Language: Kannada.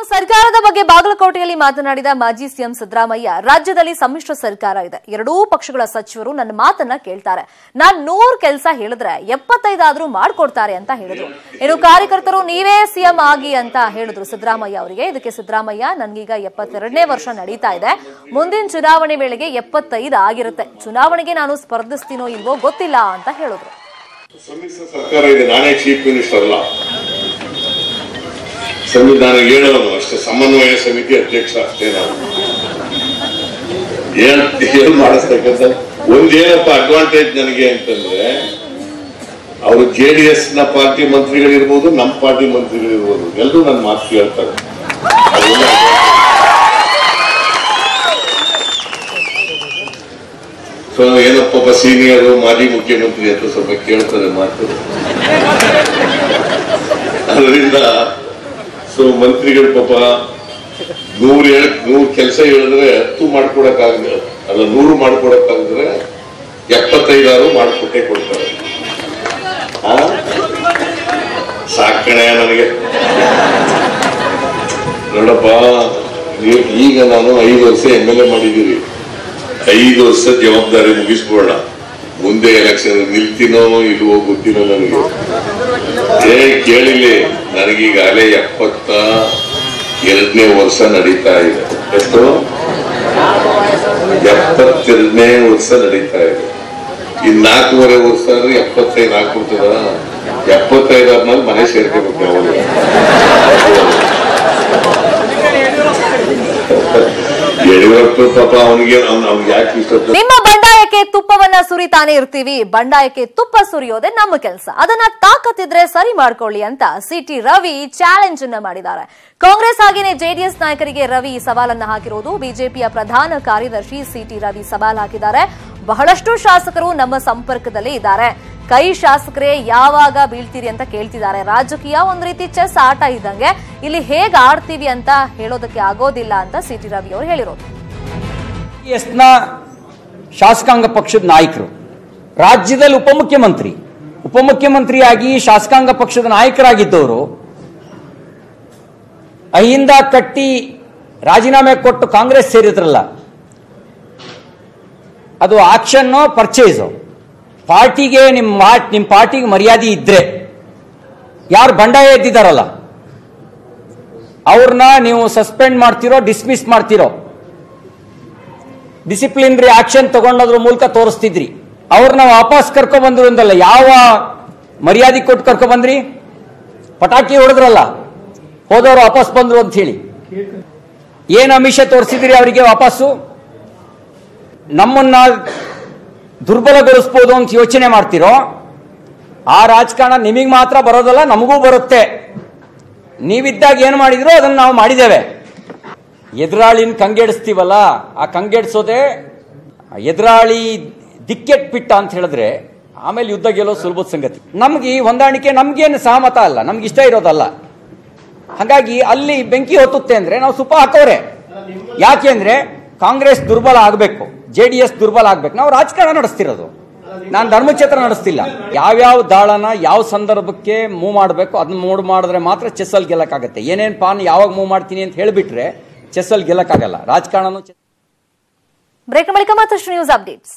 ಸರ್ಕಾರದ ಬಗ್ಗೆ ಬಾಗಲಕೋಟೆಯಲ್ಲಿ ಮಾತನಾಡಿದ ಮಾಜಿ ಸಿಎಂ ಸಿದ್ದರಾಮಯ್ಯ, ರಾಜ್ಯದಲ್ಲಿ ಸಮ್ಮಿಶ್ರ ಸರ್ಕಾರ ಇದೆ. ಎರಡೂ ಪಕ್ಷಗಳ ಸಚಿವರು ನನ್ನ ಮಾತನ್ನ ಕೇಳ್ತಾರೆ. ನಾನು 100 ಕೆಲಸ ಹೇಳಿದ್ರೆ 75 ಆದ್ರೂ ಮಾಡ್ಕೊಡ್ತಾರೆ ಅಂತ ಹೇಳಿದ್ರು. ಇನ್ನು ಕಾರ್ಯಕರ್ತರು ನೀವೇ ಸಿಎಂ ಆಗಿ ಅಂತ ಹೇಳಿದ್ರು ಸಿದ್ದರಾಮಯ್ಯ ಅವರಿಗೆ. ಇದಕ್ಕೆ ಸಿದ್ದರಾಮಯ್ಯ, ನನ್ಗೀಗ 72ನೇ ವರ್ಷ ನಡೀತಾ ಇದೆ, ಮುಂದಿನ ಚುನಾವಣೆ ವೇಳೆಗೆ 75 ಆಗಿರುತ್ತೆ, ಚುನಾವಣೆಗೆ ನಾನು ಸ್ಪರ್ಧಿಸ್ತೀನೋ ಇಲ್ವೋ ಗೊತ್ತಿಲ್ಲ ಅಂತ ಹೇಳಿದ್ರು. ಸಮ್ಮಿಶ್ರ ಸರ್ಕಾರ ಇದೆ, ನಾನೇ ಚೀಫ್ ಮಿನಿಸ್ಟರ್ ಅಲ್ಲ, ಸಂವಿಧಾನ ಹೇಳೋನು ಅಷ್ಟೇ, ಸಮನ್ವಯ ಸಮಿತಿ ಅಧ್ಯಕ್ಷ ಅಷ್ಟೇ. ನಾವು ಏನ್ ಮಾಡಿಸ್ತಕ್ಕಂಥ ಒಂದೇನಪ್ಪ ಅಡ್ವಾಂಟೇಜ್ ನನಗೆ ಅಂತಂದ್ರೆ, ಅವರು JDS ನ ಪಾರ್ಟಿ ಮಂತ್ರಿಗಳಿರ್ಬೋದು, ನಮ್ಮ ಪಾರ್ಟಿ ಮಂತ್ರಿಗಳಿರ್ಬೋದು, ಎಲ್ಲರೂ ನನ್ನ ಮಾತು ಕೇಳ್ತಾರೆ. ಸೊ ಏನಪ್ಪ ಸೀನಿಯರ್ ಮಾಜಿ ಮುಖ್ಯಮಂತ್ರಿ ಅಂತ ಸ್ವಲ್ಪ ಕೇಳ್ತಾರೆ ಮಾತು. ಅದರಿಂದ ಸೊ ಮಂತ್ರಿಗಳು ಪಾಪ 100 ಕೆಲಸ ಹೇಳಿದ್ರೆ 10 ಮಾಡ್ಕೊಡಕ್ಕಾಗಲ್ಲ, ಅಲ್ಲ 100 ಮಾಡ್ಕೊಡಕ್ಕಾಗಿದ್ರೆ 75 ಮಾಡ್ಕೊಟ್ಟೆ ಕೊಡ್ತಾರೆ. ಸಾಕಣೆ ನನಗೆ ನೋಡಪ್ಪ, ಈಗ ನಾನು 5 ವರ್ಷ MLA ಮಾಡಿದ್ದೀರಿ, 5 ವರ್ಷ ಜವಾಬ್ದಾರಿ ಮುಗಿಸ್ಬೋಣ. ಮುಂದೆ ಎಲೆಕ್ಷನ್ ನಿಲ್ತೀನೋ ಇಲ್ವೋ ಗೊತ್ತಿಲ್ಲ ನನಗೆ. ಕೇಳಿಲಿ, ನನಗೀಗಾಗಲೇ 72ನೇ ವರ್ಷ ನಡೀತಾ ಇದೆ. ಎಷ್ಟು? 72ನೇ ವರ್ಷ ನಡೀತಾ ಇದೆ. ಇನ್ 4.5 ವರ್ಷ ಅಂದ್ರೆ 75 ಆಗ್ಬಿಡ್ತದ. 75 ಆದ್ಮೇಲೆ ಮನೆ ಸೇರ್ಕೋಬೇಕು ಅವರು. ಯಡಿಯೂರಪ್ಪ ಪಾಪ ಅವನಿಗೆ ಯಾಕೆ ಇಷ್ಟ. ನಿಮ್ಮ ಬಂಡಾಯಕ್ಕೆ ತುಪ್ಪವನ್ನ ಸುರಿತಾನೆ ಇರ್ತೀವಿ, ಬಂಡಾಯಕ್ಕೆ ತುಪ್ಪ ಸುರಿಯೋದೆ ನಮ್ಮ ಕೆಲಸ, ಅದನ್ನ ತಾಕತ್ತಿದ್ರೆ ಸರಿ ಮಾಡ್ಕೊಳ್ಳಿ ಅಂತ ಸಿಟಿ ರವಿ ಚಾಲೆಂಜ್ ಅನ್ನ ಮಾಡಿದ್ದಾರೆ. ಕಾಂಗ್ರೆಸ್ ಹಾಗೇನೆ JDS ನಾಯಕರಿಗೆ ರವಿ ಸವಾಲನ್ನ ಹಾಕಿರೋದು. ಬಿಜೆಪಿಯ ಪ್ರಧಾನ ಕಾರ್ಯದರ್ಶಿ ಸಿಟಿ ರವಿ ಸವಾಲ್ ಹಾಕಿದ್ದಾರೆ. ಬಹಳಷ್ಟು ಶಾಸಕರು ನಮ್ಮ ಸಂಪರ್ಕದಲ್ಲಿ ಇದ್ದಾರೆ, ಕೈ ಶಾಸಕರೇ ಯಾವಾಗ ಬೀಳ್ತೀರಿ ಅಂತ ಕೇಳ್ತಿದ್ದಾರೆ. ರಾಜಕೀಯ ಒಂದ್ ರೀತಿ ಚೆಸ್ ಆಟ ಇದ್ದಂಗೆ, ಇಲ್ಲಿ ಹೇಗೆ ಆಡ್ತೀವಿ ಅಂತ ಹೇಳೋದಕ್ಕೆ ಆಗೋದಿಲ್ಲ ಅಂತ ಸಿಟಿ ರವಿ ಅವರು ಹೇಳಿರೋದು. JDSನ ಶಾಸಕಾಂಗ ಪಕ್ಷದ ನಾಯಕರು, ರಾಜ್ಯದಲ್ಲಿ ಉಪಮುಖ್ಯಮಂತ್ರಿಯಾಗಿ ಶಾಸಕಾಂಗ ಪಕ್ಷದ ನಾಯಕರಾಗಿದ್ದವರು ಅಹಿಂದ ಕಟ್ಟಿ ರಾಜೀನಾಮೆ ಕೊಟ್ಟು ಕಾಂಗ್ರೆಸ್ ಸೇರಿದ್ರಲ್ಲ, ಅದು ಆಕ್ಷನ್ ಪರ್ಚೇಸ್. ಪಾರ್ಟಿಗೆ ನಿಮ್ಮ ಪಾರ್ಟಿಗೆ ಮರ್ಯಾದೆ ಇದ್ರೆ, ಯಾರು ಬಂಡಾಯ ಎದ್ದಿದ್ದಾರಲ್ಲ ಅವ್ರನ್ನ ನೀವು ಸಸ್ಪೆಂಡ್ ಮಾಡ್ತಿರೋ, ಡಿಸ್ಮಿಸ್ ಮಾಡ್ತಿರೋ, ಡಿಸಿಪ್ಲಿನರಿ ಆಕ್ಷನ್ ತಗೊಂಡೋದ್ರ ಮೂಲಕ ತೋರಿಸ್ತಿದ್ರಿ. ಅವ್ರನ್ನ ವಾಪಸ್ ಕರ್ಕೊಂಡ್ ಬಂದ್ರು ಅಂತಲ್ಲ, ಯಾವ ಮರ್ಯಾದೆ ಕೊಟ್ಟು ಕರ್ಕೊಂಡ್ ಬಂದ್ರಿ? ಪಟಾಕಿ ಹೊಡೆದ್ರಲ್ಲ, ಹೋದವರು ವಾಪಸ್ ಬಂದ್ರು ಅಂತ ಹೇಳಿ ಏನ್ ಆಮಿಷ ತೋರಿಸಿದ್ರಿ ಅವರಿಗೆ? ವಾಪಸ್ಸು ನಮ್ಮನ್ನ ದುರ್ಬಲಗೊಳಿಸಬಹುದು ಅಂತ ಯೋಚನೆ ಮಾಡ್ತಿರೋ? ಆ ರಾಜಕಾರಣ ನಿಮಗೆ ಮಾತ್ರ ಬರೋದಲ್ಲ, ನಮಗೂ ಬರುತ್ತೆ. ನೀವಿದ್ದಾಗ ಏನು ಮಾಡಿದ್ರು ಅದನ್ನು ನಾವು ಮಾಡಿದ್ದೇವೆ. ಎದುರಾಳಿನ ಕಂಗೆಡಿಸ್ತೀವಲ್ಲ, ಆ ಕಂಗೆಡಿಸೋದೆ ಎದುರಾಳಿ ದಿಕ್ಕೆಟ್ಬಿಟ್ಟ ಅಂತ ಹೇಳಿದ್ರೆ ಆಮೇಲೆ ಯುದ್ಧ ಗೆಲ್ಲೋ ಸುಲಭದ ಸಂಗತಿ. ನಮ್ಗೆ ಹೊಂದಾಣಿಕೆ ನಮ್ಗೇನು ಸಹಮತ ಅಲ್ಲ, ನಮ್ಗೆ ಇಷ್ಟ ಇರೋದಲ್ಲ. ಹಾಗಾಗಿ ಅಲ್ಲಿ ಬೆಂಕಿ ಹೊತ್ತುತ್ತೆ ಅಂದ್ರೆ ನಾವು ಸುಪ್ಪ ಹಾಕೋರೆ. ಯಾಕೆಂದ್ರೆ ಕಾಂಗ್ರೆಸ್ ದುರ್ಬಲ ಆಗಬೇಕು, JDS ದುರ್ಬಲ ಆಗ್ಬೇಕು. ನಾವು ರಾಜಕಾರಣ ನಡೆಸ್ತಿರೋದು, ನಾನು ಧರ್ಮಕ್ಷೇತ್ರ ನಡೆಸ್ತಿಲ್ಲ. ಯಾವ್ಯಾವ ದಾಳನ ಯಾವ ಸಂದರ್ಭಕ್ಕೆ ಮೂವ್ ಮಾಡಬೇಕು ಅದನ್ನ ಮೂವ್ ಮಾಡಿದ್ರೆ ಮಾತ್ರ ಚೆಸ್ಸಲ್ಲಿ ಗೆಲ್ಲಕ್ಕಾಗತ್ತೆ. ಏನೇನ್ ಪಾನ್ ಯಾವಾಗ ಮೂವ್ ಮಾಡ್ತೀನಿ ಅಂತ ಹೇಳಿಬಿಟ್ರೆ ಚೆಸ್ಸಲ್ಲಿ ಗೆಲ್ಲಕ್ಕಾಗಲ್ಲ. ರಾಜಕಾರಣ. ಬ್ರೇಕ್ ಬಳಿಕ ಮತ್ತಷ್ಟು ನ್ಯೂಸ್ ಅಪ್ಡೇಟ್ಸ್.